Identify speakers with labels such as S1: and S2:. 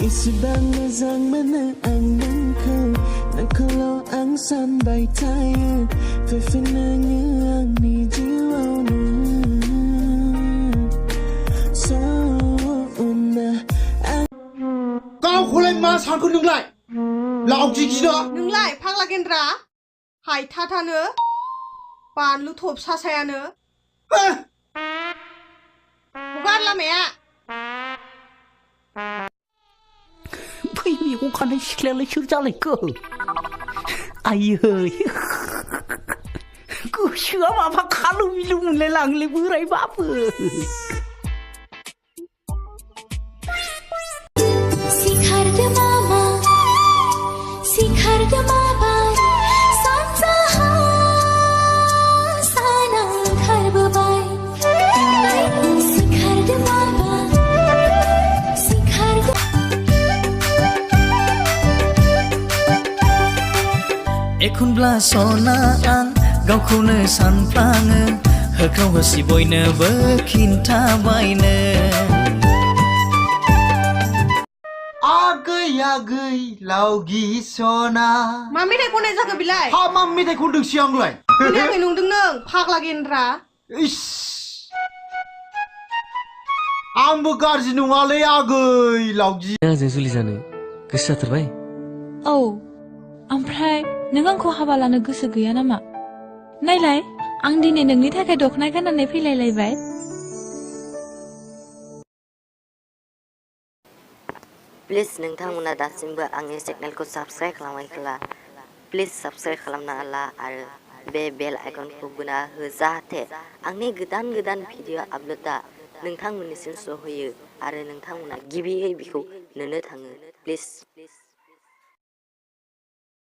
S1: इसेबां मोजां मोनो आं नोंखौ नोंखौल' आं सानबाय थायो फैफिन नोङो आंनि जिउआवनो
S2: गावखौलाय मा सानखो नोंलाय लावजि गिना
S3: नोंलाय फाग्ला गेन्द्रा हायथाथानो बानलु थबसासायानो हगार लामाया
S4: बै मैगं खानाय सिख्लायालाय सोर जालायखो आयै गोसोआ माबा खालु मिलु मोनलायलाङोलै बोरायबाबो
S5: एखनब्ला सना आं गावखौनो सानफ्लाङो होख्राव होसि बयनोबो खिन्थाबायनो
S2: आगै आगै लावगि सना
S3: मा मेथाइ खननाय जाखो बिलाय
S2: हा मा मेथाइ खनदोंसै आंलाय
S3: खोनायाखै नंदों नों फाग्ला गेन्द्रा
S2: इस आंबो गाज्रि नङालै आगै लावगि
S6: आंजों जुलि जानो गोसो जाथारबाय
S7: औ ओमफ्राय नों आंखौ हाबा लानो गोसो गैया नामा नायलाय आं दिनै नोंनि थाखाय दख'ना गाननानै फैलायलायबाय
S8: प्लिज नोंथांमोना दासिमबो आंनि चेनेलखौ साबस्क्राइब खालामाखैब्ला प्लिज साबस्क्राइब खालामना ला आरो बे बेल आइकनखौ बोना हो जाहाथे आंनि गोदान गोदान भिडिअ आपल'डआ नोंथांमोननिसिम सहैयो आरो नोंथांमोना गिबियै बेखौ नुनो थाङो प्लिज